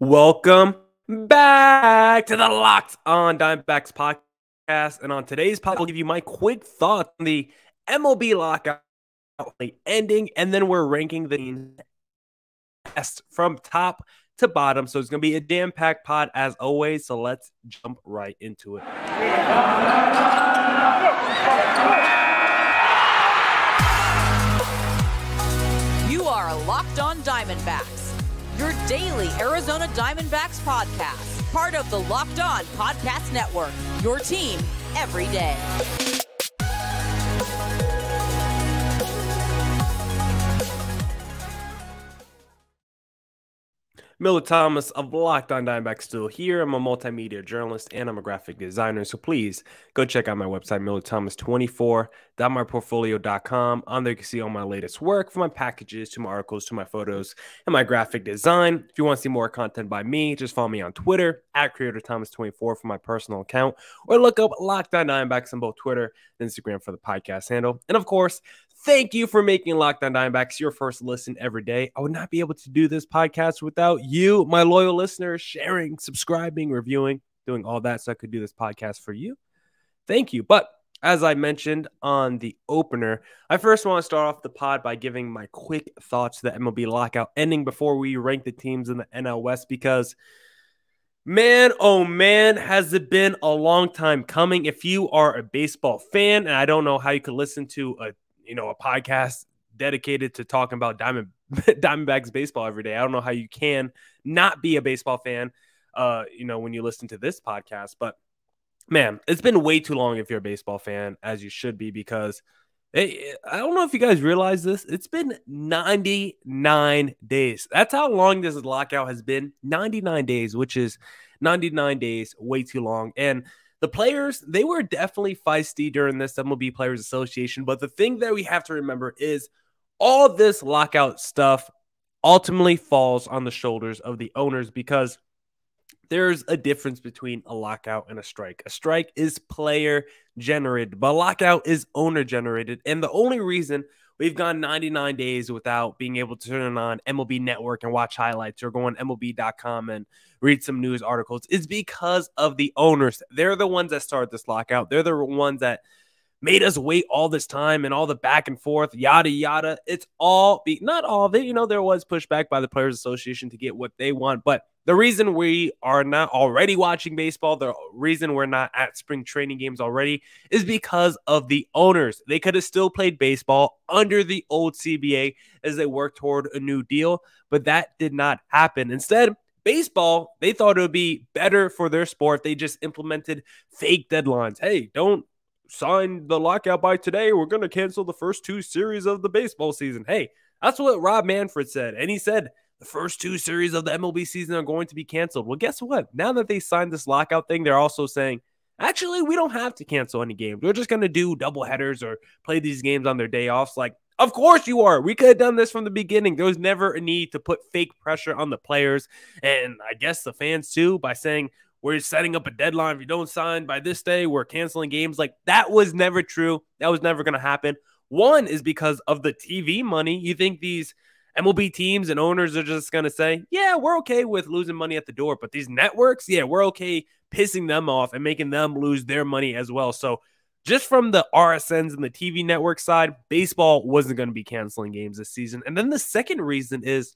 Welcome back to the Locked on Diamondbacks podcast. And on today's podcast, I'll give you my quick thoughts on the MLB lockout ending, and then we're ranking the teams from top to bottom. So it's going to be a jam-packed pod as always. So let's jump right into it. You are Locked on Diamondbacks, your daily Arizona Diamondbacks podcast, part of the Locked On Podcast Network, your team every day. Millard Thomas of Locked on Diamondbacks still here. I'm a multimedia journalist and I'm a graphic designer. So please go check out my website, millardthomas24.myportfolio.com. On there you can see all my latest work, from my packages to my articles to my photos and my graphic design. If you want to see more content by me, just follow me on Twitter at CreatorThomas24 for my personal account, or look up Locked on Diamondbacks on both Twitter and Instagram for the podcast handle. And of course, thank you for making Locked on Diamondbacks your first listen every day. I would not be able to do this podcast without you, my loyal listeners, sharing, subscribing, reviewing, doing all that so I could do this podcast for you. Thank you. But as I mentioned on the opener, I first want to start off the pod by giving my quick thoughts to the MLB lockout ending before we rank the teams in the NL West, because man, oh man, has it been a long time coming. If you are a baseball fan, and I don't know how you could listen to a podcast dedicated to talking about Diamondbacks baseball every day. I don't know how you can not be a baseball fan, when you listen to this podcast. But man, it's been way too long if you're a baseball fan, as you should be, because I don't know if you guys realize this. It's been 99 days. That's how long this lockout has been. 99 days, which is 99 days, way too long. And the players, they were definitely feisty during this MLB Players Association. But the thing that we have to remember is all this lockout stuff ultimately falls on the shoulders of the owners, because there's a difference between a lockout and a strike. A strike is player generated, but a lockout is owner generated. And the only reason we've gone 99 days without being able to turn on MLB Network and watch highlights or go on MLB.com and read some news articles is because of the owners. They're the ones that started this lockout. They're the ones that made us wait all this time and all the back and forth, yada, yada. It's all, not all of it. There was pushback by the Players Association to get what they want. But the reason we are not already watching baseball, the reason we're not at spring training games already, is because of the owners. They could have still played baseball under the old CBA as they work toward a new deal, but that did not happen. Instead, baseball, they thought it would be better for their sport. They just implemented fake deadlines. Hey, don't sign the lockout by today. We're going to cancel the first two series of the baseball season. Hey, that's what Rob Manfred said. And he said the first two series of the MLB season are going to be canceled. Well, guess what? Now that they signed this lockout thing, they're also saying, actually, we don't have to cancel any games. We're just going to do double headers or play these games on their day offs. Like, of course you are. We could have done this from the beginning. There was never a need to put fake pressure on the players, and I guess the fans too, by saying we're setting up a deadline. If you don't sign by this day, we're canceling games. Like, that was never true. That was never going to happen. One is because of the TV money. You think these MLB teams and owners are just going to say, yeah, we're okay with losing money at the door. But these networks, yeah, we're okay pissing them off and making them lose their money as well. So just from the RSNs and the TV network side, baseball wasn't going to be canceling games this season. And then the second reason is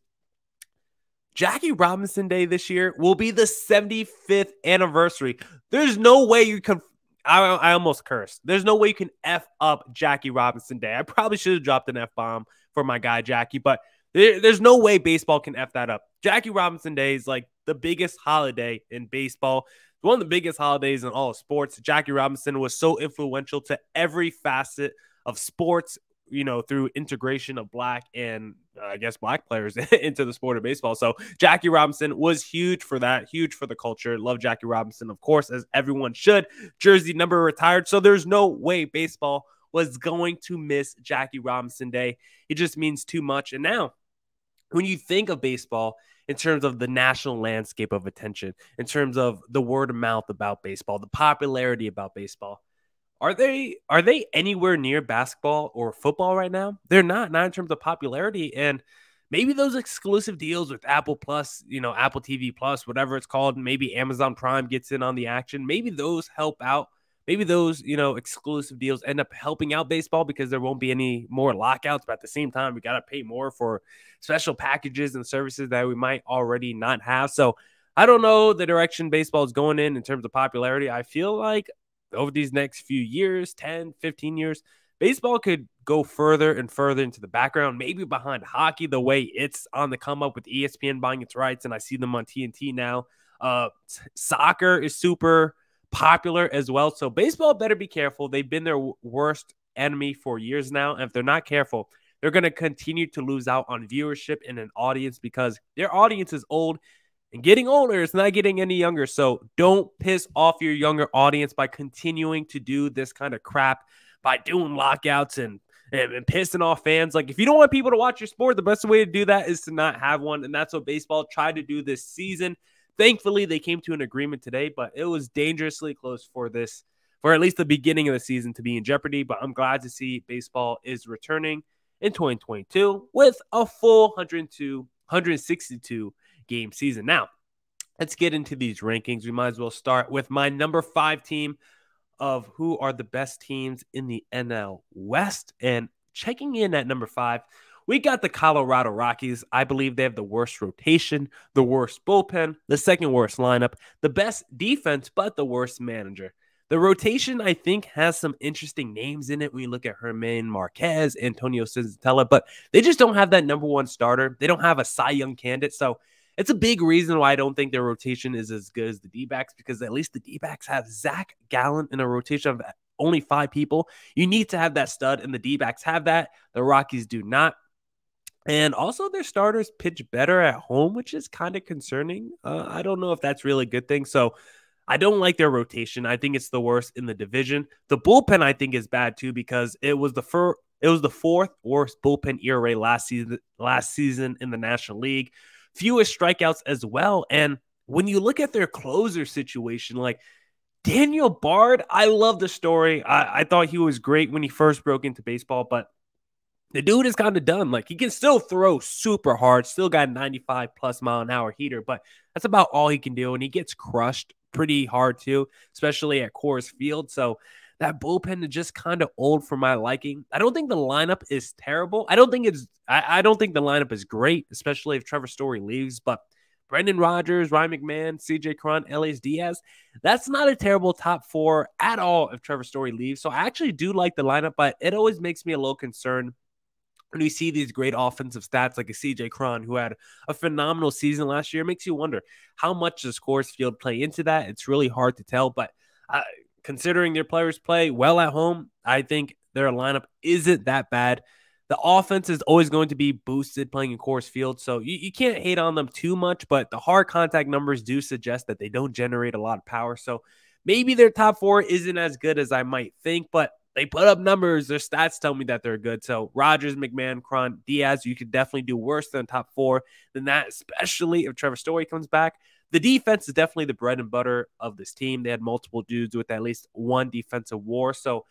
Jackie Robinson Day this year will be the 75th anniversary. There's no way you can, I almost cursed. There's no way you can F up Jackie Robinson Day. I probably should have dropped an F-bomb for my guy Jackie, but there's no way baseball can F that up. Jackie Robinson Day is like the biggest holiday in baseball. One of the biggest holidays in all of sports. Jackie Robinson was so influential to every facet of sports, through integration of black and black players into the sport of baseball. So Jackie Robinson was huge for that, huge for the culture. Love Jackie Robinson, of course, as everyone should. Jersey number retired. So there's no way baseball was going to miss Jackie Robinson Day. It just means too much. And now, when you think of baseball in terms of the national landscape of attention, in terms of the word of mouth about baseball, the popularity about baseball, are they anywhere near basketball or football right now? They're not in terms of popularity. And maybe those exclusive deals with Apple Plus, Apple TV Plus, whatever it's called, maybe Amazon Prime gets in on the action. Maybe those help out. Maybe those, exclusive deals end up helping out baseball because there won't be any more lockouts. But at the same time, we got to pay more for special packages and services that we might already not have. So I don't know the direction baseball is going in terms of popularity. I feel like over these next few years, 10, 15 years, baseball could go further and further into the background, maybe behind hockey, the way it's on the come up with ESPN buying its rights. And I see them on TNT now. Soccer is super popular as well. So baseball better be careful. They've been their worst enemy for years now. And if they're not careful, they're going to continue to lose out on viewership and an audience because their audience is old and getting older. It's not getting any younger. So don't piss off your younger audience by continuing to do this kind of crap, by doing lockouts and pissing off fans. Like, if you don't want people to watch your sport, the best way to do that is to not have one. And that's what baseball tried to do this season. Thankfully, they came to an agreement today, but it was dangerously close for at least the beginning of the season to be in jeopardy. But I'm glad to see baseball is returning in 2022 with a full 162 game season. Now, let's get into these rankings. We might as well start with my number 5 team of who are the best teams in the NL West. And checking in at number 5, we got the Colorado Rockies. I believe they have the worst rotation, the worst bullpen, the second worst lineup, the best defense, but the worst manager. The rotation, I think, has some interesting names in it when you look at Germán Marquez, Antonio Senzatella, but they just don't have that number 1 starter. They don't have a Cy Young candidate. So it's a big reason why I don't think their rotation is as good as the D-backs, because at least the D-backs have Zach Gallen in a rotation of only 5 people. You need to have that stud, and the D-backs have that. The Rockies do not. And also their starters pitch better at home, which is kind of concerning. I don't know if that's really a good thing. So I don't like their rotation. I think it's the worst in the division. The bullpen, I think, is bad too, because it was the 4th worst bullpen ERA last season in the National League. Fewest strikeouts as well. And when you look at their closer situation, like Daniel Bard, I love the story. I thought he was great when he first broke into baseball, but the dude is kind of done. Like, he can still throw super hard, still got 95 plus mile an hour heater, but that's about all he can do. And he gets crushed pretty hard too, especially at Coors Field. So that bullpen is just kind of old for my liking. I don't think the lineup is terrible. I don't think the lineup is great, especially if Trevor Story leaves, but Brendan Rodgers, Ryan McMahon, CJ Cron, Elias Diaz, that's not a terrible top 4 at all if Trevor Story leaves. So I actually do like the lineup, but it always makes me a little concerned when we see these great offensive stats like a CJ Cron, who had a phenomenal season last year. It makes you wonder, how much does Coors Field play into that? It's really hard to tell, but considering their players play well at home, I think their lineup isn't that bad. The offense is always going to be boosted playing in Coors Field, so you can't hate on them too much, but the hard contact numbers do suggest that they don't generate a lot of power. So maybe their top 4 isn't as good as I might think, but they put up numbers. Their stats tell me that they're good. So Rodgers, McMahon, Cron, Diaz, you could definitely do worse than top 4 than that, especially if Trevor Story comes back. The defense is definitely the bread and butter of this team. They had multiple dudes with at least 1 defensive WAR. So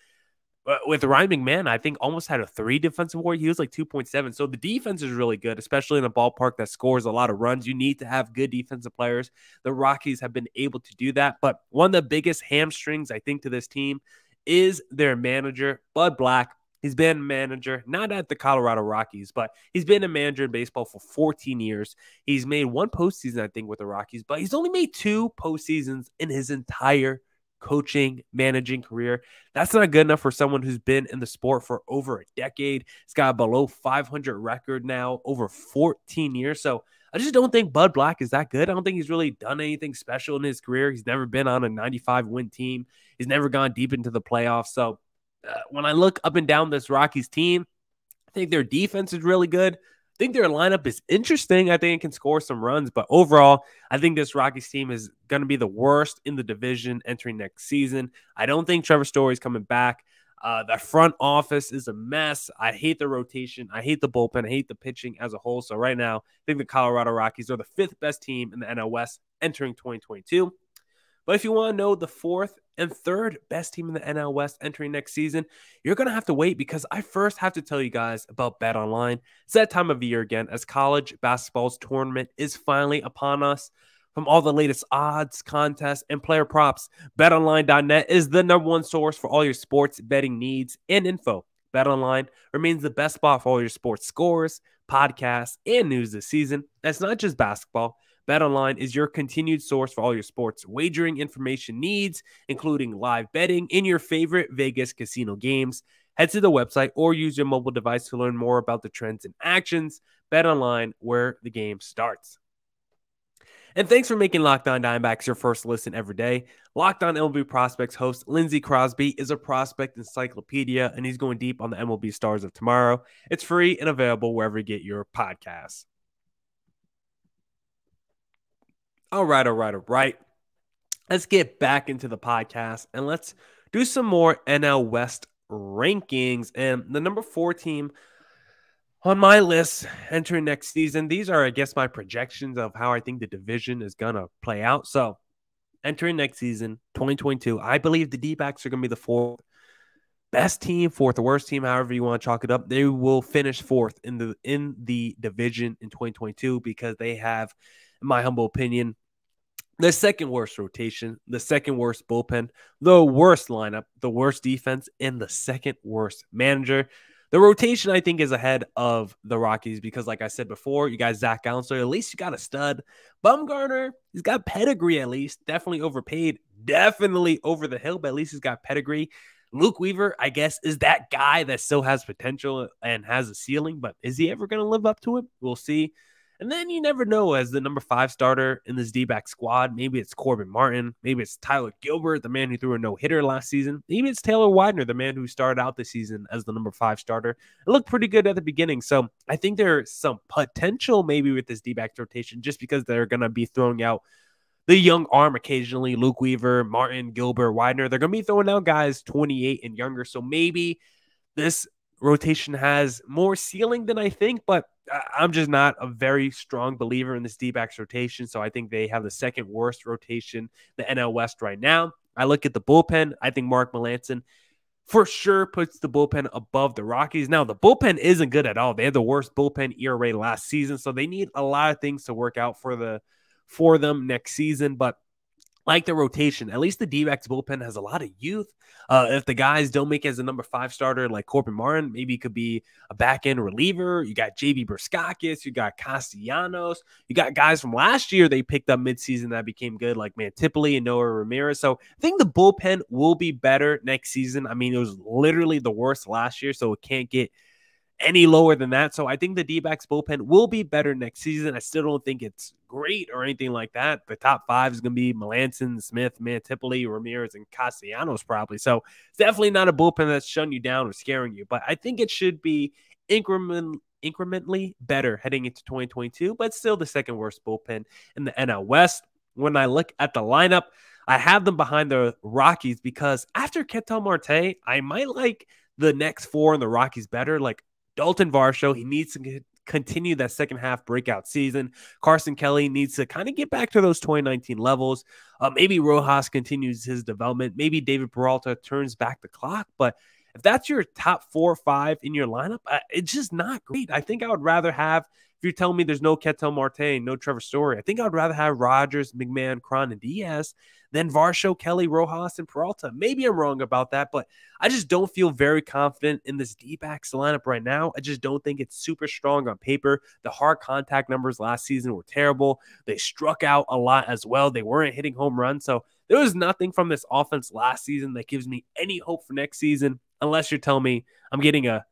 with Ryan McMahon, I think almost had a 3 defensive WAR. He was like 2.7. So the defense is really good, especially in a ballpark that scores a lot of runs. You need to have good defensive players. The Rockies have been able to do that. But one of the biggest hamstrings, I think, to this team is their manager, Bud Black. He's been a manager, not at the Colorado Rockies, but he's been a manager in baseball for 14 years. He's made 1 postseason, I think, with the Rockies, but he's only made 2 postseasons in his entire coaching, managing career. That's not good enough for someone who's been in the sport for over a decade. He's got a below 500 record now, over 14 years. So I just don't think Bud Black is that good. I don't think he's really done anything special in his career. He's never been on a 95-win team. He's never gone deep into the playoffs. So when I look up and down this Rockies team, I think their defense is really good. I think their lineup is interesting. I think it can score some runs. But overall, I think this Rockies team is going to be the worst in the division entering next season. I don't think Trevor Story is coming back. The front office is a mess. I hate the rotation. I hate the bullpen. I hate the pitching as a whole. So right now, I think the Colorado Rockies are the 5th best team in the NL West entering 2022. But if you want to know the fourth and third best team in the NL West entering next season, you're going to have to wait because I first have to tell you guys about Bet Online. It's that time of year again as college basketball's tournament is finally upon us. From all the latest odds, contests, and player props, BetOnline.net is the #1 source for all your sports betting needs and info. BetOnline remains the best spot for all your sports scores, podcasts, and news this season. That's not just basketball. BetOnline is your continued source for all your sports wagering information needs, including live betting in your favorite Vegas casino games. Head to the website or use your mobile device to learn more about the trends and actions. BetOnline, where the game starts. And thanks for making Locked On Diamondbacks your first listen every day. Locked On MLB Prospects host Lindsey Crosby is a prospect encyclopedia, and he's going deep on the MLB stars of tomorrow. It's free and available wherever you get your podcasts. All right. Let's get back into the podcast, and let's do some more NL West rankings. And the number 4 team on my list entering next season, these are, I guess, my projections of how I think the division is going to play out. So entering next season, 2022, I believe the D-backs are going to be the 4th best team, 4th or worst team, however you want to chalk it up. They will finish 4th in the division in 2022 because they have, in my humble opinion, the second worst rotation, the second worst bullpen, the worst lineup, the worst defense, and the second worst manager. The rotation, I think, is ahead of the Rockies because, like I said before, you got Zach Gallen, so at least you got a stud. Bumgarner, he's got pedigree at least. Definitely overpaid. Definitely over the hill, but at least he's got pedigree. Luke Weaver, I guess, is that guy that still has potential and has a ceiling, but is he ever going to live up to it? We'll see. And then you never know as the number 5 starter in this D-back squad. Maybe it's Corbin Martin. Maybe it's Tyler Gilbert, the man who threw a no-hitter last season. Maybe it's Taylor Widener, the man who started out the season as the number 5 starter. It looked pretty good at the beginning. So I think there's some potential maybe with this D-back rotation just because they're going to be throwing out the young arm occasionally. Luke Weaver, Martin, Gilbert, Widener. They're going to be throwing out guys 28 and younger. So maybe this rotation has more ceiling than I think, but I'm just not a very strong believer in this D-backs rotation. So I think they have the second worst rotation, the NL West right now. I look at the bullpen. I think Mark Melancon for sure puts the bullpen above the Rockies. Now, the bullpen isn't good at all. They had the worst bullpen ERA last season, so they need a lot of things to work out for them next season. But like the rotation, at least the D-backs bullpen has a lot of youth. If the guys don't make it as a number 5 starter like Corbin Martin, maybe it could be a back-end reliever. You got JB Berskakis, you got Castellanos, you got guys from last year they picked up midseason that became good like Mantipoli and Noah Ramirez. So I think the bullpen will be better next season. I mean, it was literally the worst last year, so it can't get any lower than that. So I think the D-backs bullpen will be better next season. I still don't think it's great or anything like that. The top 5 is going to be Melancon, Smith, Mantipoli, Ramirez, and Castellanos probably. So it's definitely not a bullpen that's shutting you down or scaring you, but I think it should be incrementally better heading into 2022, but still the second worst bullpen in the NL West. When I look at the lineup, I have them behind the Rockies because after Ketel Marte, I might like the next 4 in the Rockies better. Like Dalton Varsho, he needs to continue that second half breakout season. Carson Kelly needs to kind of get back to those 2019 levels. Maybe Rojas continues his development. Maybe David Peralta turns back the clock. But if that's your top 4 or 5 in your lineup, it's just not great. I think I would rather have, if you're telling me there's no Ketel Marte, no Trevor Story, I think I would rather have Rogers, McMahon, Cron, and Diaz than Varsho, Kelly, Rojas, and Peralta. Maybe I'm wrong about that, but I just don't feel very confident in this D-backs lineup right now. I just don't think it's super strong on paper. The hard contact numbers last season were terrible. They struck out a lot as well. They weren't hitting home runs. So there was nothing from this offense last season that gives me any hope for next season, unless you're telling me I'm getting a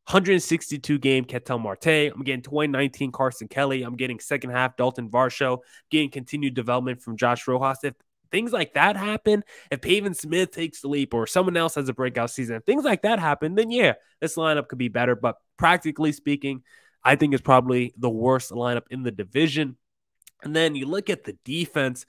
162-game Ketel Marte. I'm getting 2019 Carson Kelly. I'm getting second half Dalton Varsho, getting continued development from Josh Rojas. If things like that happen, if Pavin Smith takes the leap or someone else has a breakout season, if things like that happen, then yeah, this lineup could be better. But practically speaking, I think it's probably the worst lineup in the division. And then you look at the defense.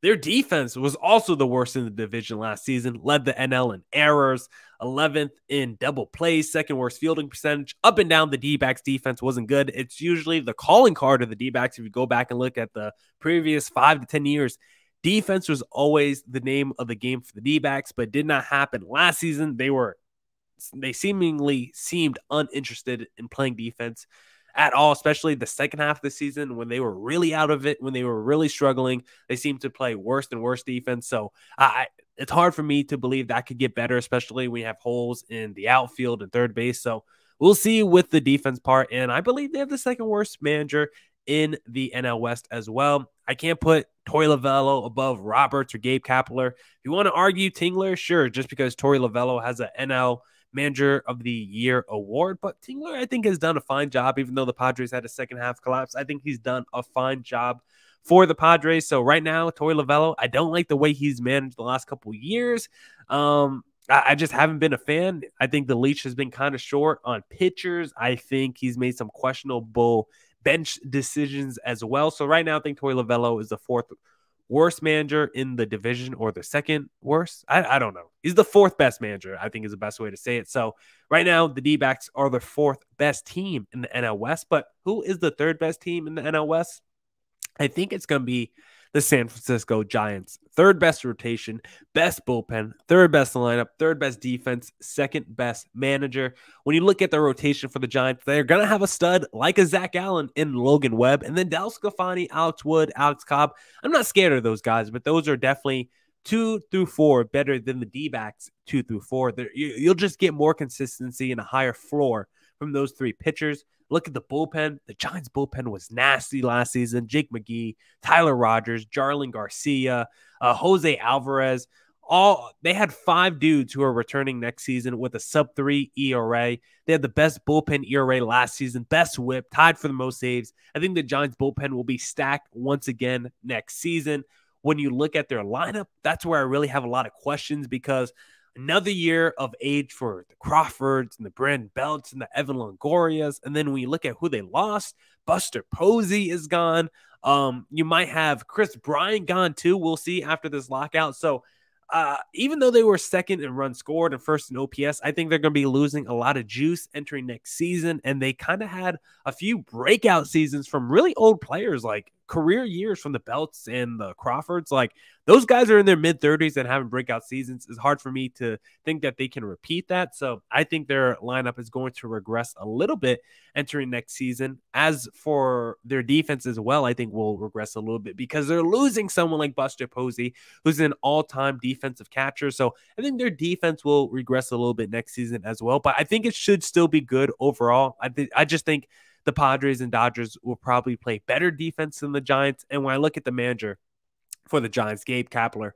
Their defense was also the worst in the division last season, led the NL in errors, 11th in double plays, second worst fielding percentage. Up and down, the D-backs defense wasn't good. It's usually the calling card of the D-backs. If you go back and look at the previous 5 to 10 years, Defense was always the name of the game for the D-backs, but it did not happen last season. They seemingly seemed uninterested in playing defense at all, especially the second half of the season when they were really out of it, when they were really struggling. They seemed to play worse and worse defense. So it's hard for me to believe that could get better, especially when you have holes in the outfield and third base. So we'll see with the defense part. And I believe they have the second worst manager in the NL West as well. I can't put Torey Lovullo above Roberts or Gabe Kapler. If you want to argue Tingler, sure, just because Torey Lovullo has an NL Manager of the Year award. But Tingler, I think, has done a fine job, even though the Padres had a second half collapse. I think he's done a fine job for the Padres. So right now, Torey Lovullo, I don't like the way he's managed the last couple of years. I just haven't been a fan. I think the leash has been kind of short on pitchers. I think he's made some questionable bench decisions as well. So right now, I think Torey Lovullo is the fourth worst manager in the division, or the second worst. I don't know. He's the fourth best manager, I think is the best way to say it. So right now, the D-backs are the fourth best team in the NL West. But who is the third best team in the NL West? I think it's going to be the San Francisco Giants. Third best rotation, best bullpen, third best lineup, third best defense, second best manager. When you look at the rotation for the Giants, they're going to have a stud like a Zach Allen in Logan Webb, and then Del Scafani, Alex Wood, Alex Cobb. I'm not scared of those guys, but those are definitely 2 through 4 better than the D-backs 2 through 4. You'll just get more consistency and a higher floor from those three pitchers. Look at the bullpen. The Giants bullpen was nasty last season. Jake McGee, Tyler Rogers, Jarlin Garcia, Jose Alvarez. They had 5 dudes who are returning next season with a sub-3 ERA. They had the best bullpen ERA last season, best whip, tied for the most saves. I think the Giants bullpen will be stacked once again next season. When you look at their lineup, that's where I really have a lot of questions, because another year of age for the Crawfords and the Brandon Belts and the Evan Longorias. And then when you look at who they lost, Buster Posey is gone. You might have Chris Bryant gone too. We'll see after this lockout. So even though they were second in runs scored and first in OPS, I think they're going to be losing a lot of juice entering next season. And they kind of had a few breakout seasons from really old players, like career years from the Belts and the Crawfords. Like, those guys are in their mid-30s and having breakout seasons. It's hard for me to think that they can repeat that. So I think their lineup is going to regress a little bit entering next season. As for their defense as well, I think will regress a little bit because they're losing someone like Buster Posey, who's an all-time defensive catcher. So I think their defense will regress a little bit next season as well. But I think it should still be good overall. I just think the Padres and Dodgers will probably play better defense than the Giants. And when I look at the manager for the Giants, Gabe Kapler,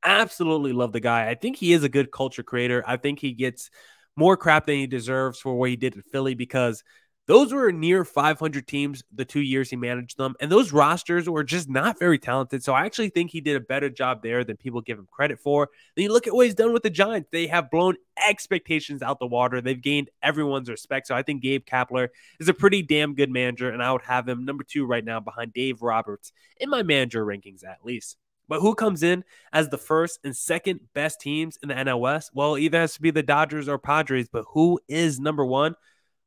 absolutely love the guy. I think he is a good culture creator. I think he gets more crap than he deserves for what he did in Philly, because those were near 500 teams the 2 years he managed them, and those rosters were just not very talented. So I actually think he did a better job there than people give him credit for. Then you look at what he's done with the Giants. They have blown expectations out the water. They've gained everyone's respect. So I think Gabe Kapler is a pretty damn good manager, and I would have him number 2 right now behind Dave Roberts in my manager rankings at least. But who comes in as the first and second best teams in the NL West? Well, either has to be the Dodgers or Padres, but who is number 1?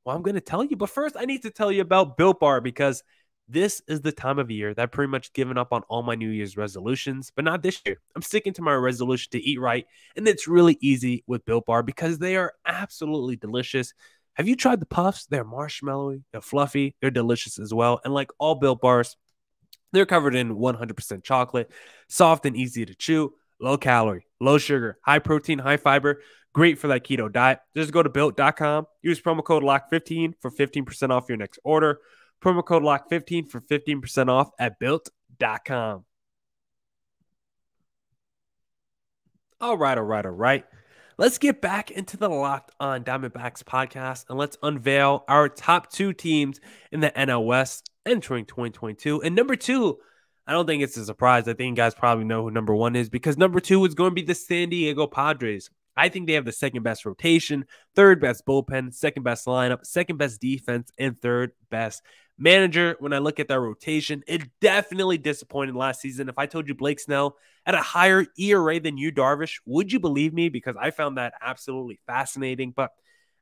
Well, I'm going to tell you, but first I need to tell you about Built Bar, because this is the time of year that I've pretty much given up on all my New Year's resolutions, but not this year. I'm sticking to my resolution to eat right, and it's really easy with Built Bar because they are absolutely delicious. Have you tried the puffs? They're marshmallowy, they're fluffy, they're delicious as well. And like all Built Bars, they're covered in 100% chocolate, soft and easy to chew, low calorie, low sugar, high protein, high fiber. Great for that keto diet. Just go to built.com. Use promo code LOCK15 for 15% off your next order. Promo code LOCK15 for 15% off at built.com. All right. Let's get back into the Locked On Diamondbacks podcast, and let's unveil our top 2 teams in the NL West entering 2022. And number 2, I don't think it's a surprise. I think you guys probably know who number 1 is, because number 2 is going to be the San Diego Padres. I think they have the second best rotation, third best bullpen, second best lineup, second best defense, and third best manager. When I look at their rotation, it definitely disappointed last season. If I told you Blake Snell had a higher ERA than Yu Darvish, would you believe me? Because I found that absolutely fascinating. But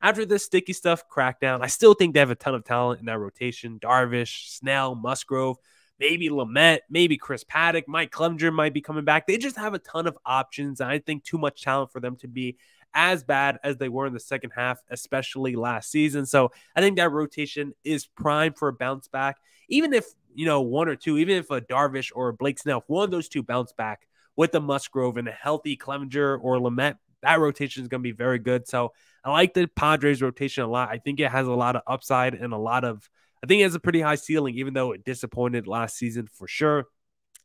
after this sticky stuff crackdown, I still think they have a ton of talent in that rotation. Darvish, Snell, Musgrove. maybe Lamet, maybe Chris Paddock, Mike Clevenger might be coming back. They just have a ton of options. And I think too much talent for them to be as bad as they were in the second half, especially last season. So I think that rotation is primed for a bounce back. Even if, one or two, even if a Darvish or a Blake Snell, if one of those two bounce back with the Musgrove and a healthy Clevenger or Lamet, that rotation is going to be very good. So I like the Padres rotation a lot. I think it has a lot of upside and I think it has a pretty high ceiling, even though it disappointed last season for sure.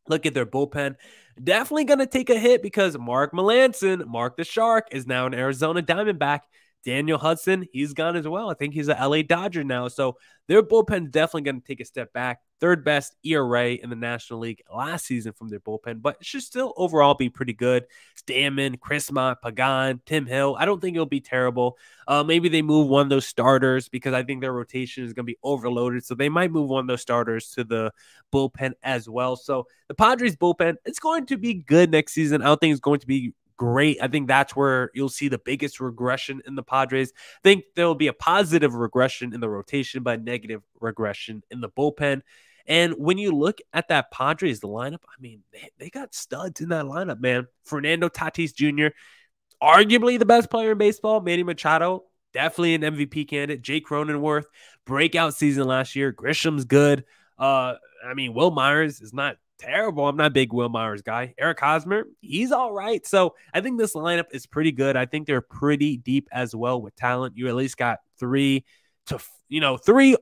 Look at their bullpen. Definitely going to take a hit because Mark Melancon, Mark the Shark, is now an Arizona Diamondback. Daniel Hudson, he's gone as well. I think he's an LA Dodger now. So their bullpen's definitely going to take a step back. Third best ERA in the National League last season from their bullpen, but it should still overall be pretty good. Stammen, Chrisma, Pagan, Tim Hill. I don't think it'll be terrible. Maybe they move one of those starters because I think their rotation is going to be overloaded. So they might move one of those starters to the bullpen as well. So the Padres bullpen, it's going to be good next season. I don't think it's going to be great. I think that's where you'll see the biggest regression in the Padres. I think there will be a positive regression in the rotation, but a negative regression in the bullpen. And when you look at that Padres lineup, I mean, they got studs in that lineup, man. Fernando Tatis Jr., arguably the best player in baseball. Manny Machado, definitely an MVP candidate. Jake Cronenworth, breakout season last year. Grisham's good. Will Myers is not terrible. I'm not a big Will Myers guy. Eric Hosmer, he's all right. So I think this lineup is pretty good. I think they're pretty deep as well with talent. You at least got three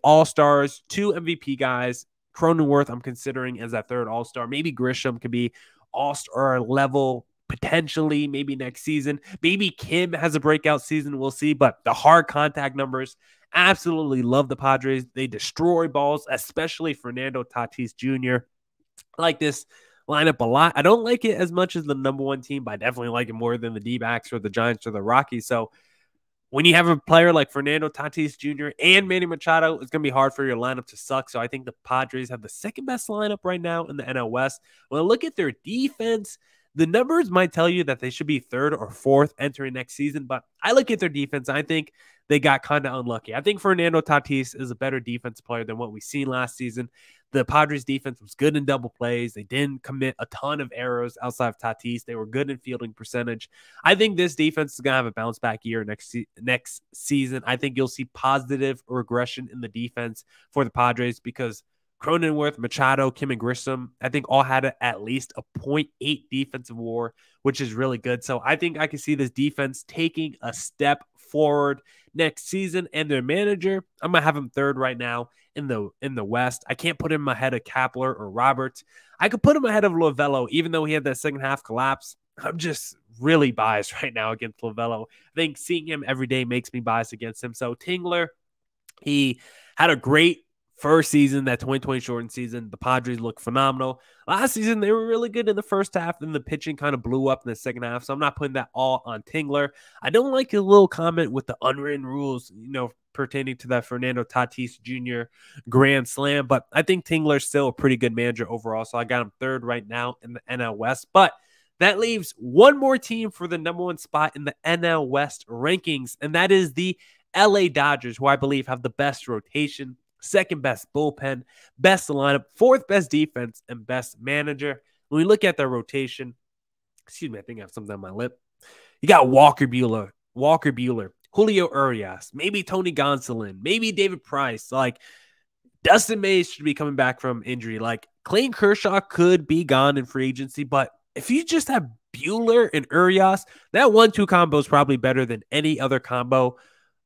all-stars, 2 MVP guys. Cronenworth, I'm considering as that third all-star. Maybe Grisham could be all-star level potentially, maybe next season. Maybe Kim has a breakout season. We'll see. But the hard contact numbers, absolutely love the Padres. They destroy balls, especially Fernando Tatis Jr. I like this lineup a lot. I don't like it as much as the number one team, but I definitely like it more than the D-backs or the Giants or the Rockies. So when you have a player like Fernando Tatis Jr. and Manny Machado, it's going to be hard for your lineup to suck. So I think the Padres have the second best lineup right now in the NL West. When I look at their defense, the numbers might tell you that they should be third or fourth entering next season, but I look at their defense. I think they got kind of unlucky. I think Fernando Tatis is a better defensive player than what we've seen last season. The Padres defense was good in double plays. They didn't commit a ton of errors outside of Tatis. They were good in fielding percentage. I think this defense is going to have a bounce back year next season. I think you'll see positive regression in the defense for the Padres because Cronenworth, Machado, Kim, and Grissom, I think all had at least a .8 defensive WAR, which is really good. So I think I can see this defense taking a step forward next season. And their manager, I'm going to have him third right now in the West. I can't put him ahead of Kapler or Roberts. I could put him ahead of Lovello, even though he had that second half collapse. I'm just really biased right now against Lovello. I think seeing him every day makes me biased against him. So Tingler, he had a great first season, that 2020 shortened season. The Padres look phenomenal. Last season, they were really good in the first half, and the pitching kind of blew up in the second half, so I'm not putting that all on Tingler. I don't like a little comment with the unwritten rules, pertaining to that Fernando Tatis Jr. Grand Slam, but I think Tingler's still a pretty good manager overall, so I got him third right now in the NL West. But that leaves one more team for the number one spot in the NL West rankings, and that is the LA Dodgers, who I believe have the best rotation, second best bullpen, best lineup, fourth best defense, and best manager. When we look at their rotation, I think I have something on my lip. You got Walker Buehler, Julio Urias, maybe Tony Gonsolin, maybe David Price. Like, Dustin May should be coming back from injury. Like, Clayton Kershaw could be gone in free agency, but if you just have Buehler and Urias, that 1-2 combo is probably better than any other combo.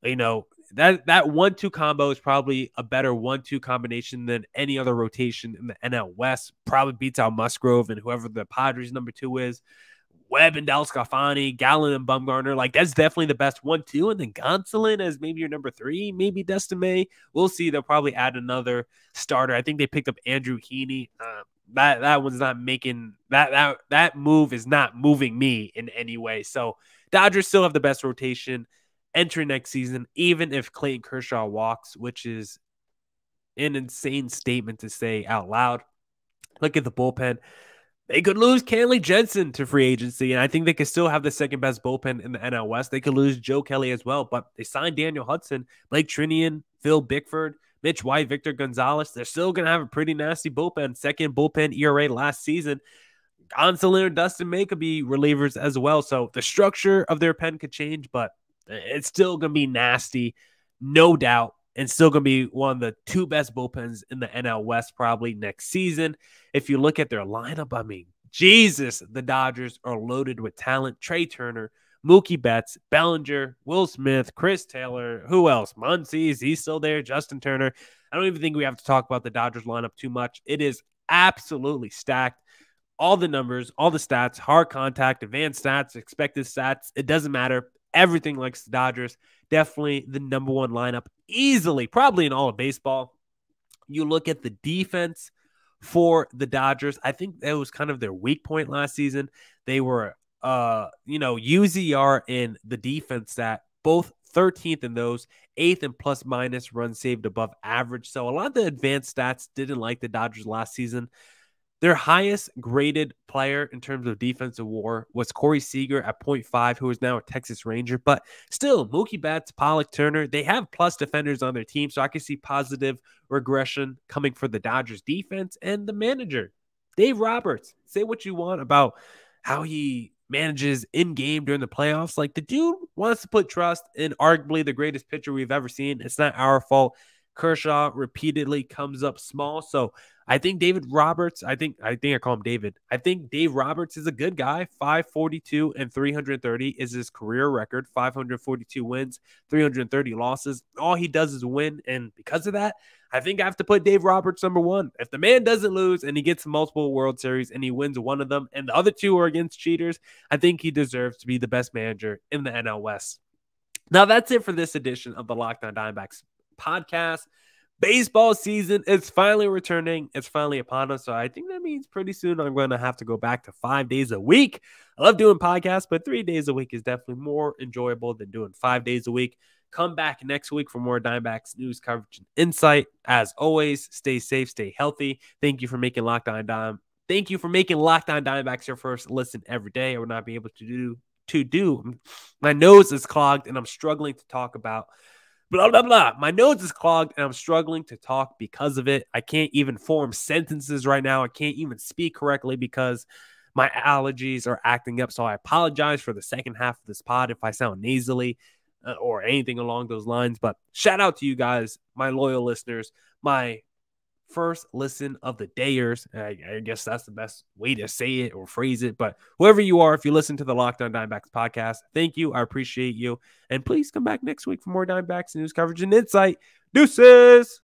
That 1-2 combo is probably a better 1-2 combination than any other rotation in the NL West. Probably beats out Musgrove and whoever the Padres number 2 is. Webb and Dalscafani, Gallen and Bumgarner. Like, that's definitely the best 1-2. And then Gonsolin as maybe your number 3, maybe Dustin May. We'll see. They'll probably add another starter. I think they picked up Andrew Heaney. That one's not making that move is not moving me in any way. So Dodgers still have the best rotation entering next season, even if Clayton Kershaw walks, which is an insane statement to say out loud. Look at the bullpen. They could lose Kenley Jensen to free agency, and I think they could still have the second best bullpen in the NL West. They could lose Joe Kelly as well, but they signed Daniel Hudson, Blake Trinian, Phil Bickford, Mitch White, Victor Gonzalez, they're still going to have a pretty nasty bullpen. Second bullpen ERA last season. Gonsolin, Dustin May could be relievers as well. So the structure of their pen could change, but it's still going to be nasty, no doubt, and still going to be one of the two best bullpens in the NL West probably next season. If you look at their lineup, I mean, Jesus, the Dodgers are loaded with talent. Trey Turner, Mookie Betts, Bellinger, Will Smith, Chris Taylor, who else? Muncies, he's still there. Justin Turner. I don't even think we have to talk about the Dodgers lineup too much. It is absolutely stacked. All the numbers, all the stats, hard contact, advanced stats, expected stats, it doesn't matter. Everything likes the Dodgers. Definitely the number one lineup easily, probably in all of baseball. You look at the defense for the Dodgers. I think that was kind of their weak point last season. They were, UZR in the defense stat, both 13th in those, 8th in plus minus runs saved above average. So a lot of the advanced stats didn't like the Dodgers last season. Their highest graded player in terms of defensive WAR was Corey Seager at 0.5, who is now a Texas Ranger. But still, Mookie Betts, Pollock, Turner, they have plus defenders on their team. So I can see positive regression coming for the Dodgers defense and the manager, Dave Roberts. Say what you want about how he manages in-game during the playoffs. Like, the dude wants to put trust in arguably the greatest pitcher we've ever seen. It's not our fault. Kershaw repeatedly comes up small. So I think David Roberts, I think I call him David. I think Dave Roberts is a good guy. 542 and 330 is his career record. 542 wins, 330 losses. All he does is win. And because of that, I think I have to put Dave Roberts number one. If the man doesn't lose and he gets multiple World Series and he wins one of them and the other two are against cheaters, I think he deserves to be the best manager in the NL West. Now, that's it for this edition of the Locked On Diamondbacks podcast. Baseball season is finally returning. It's finally upon us. So I think that means pretty soon I'm going to have to go back to 5 days a week. I love doing podcasts, but 3 days a week is definitely more enjoyable than doing 5 days a week. Come back next week for more Diamondbacks news, coverage, and insight. As always, stay safe, stay healthy. Thank you for making Locked On Diamondbacks your first listen every day. I would not be able to do. My nose is clogged and I'm struggling to talk about blah, blah, blah. My nose is clogged and I'm struggling to talk because of it. I can't even form sentences right now. I can't even speak correctly because my allergies are acting up. So I apologize for the second half of this pod if I sound nasally or anything along those lines. But shout out to you guys, my loyal listeners, my first listen of the dayers. I guess that's the best way to say it or phrase it. But whoever you are, if you listen to the Locked On Diamondbacks podcast, thank you. I appreciate you. And please come back next week for more Diamondbacks news, coverage, and insight. Deuces!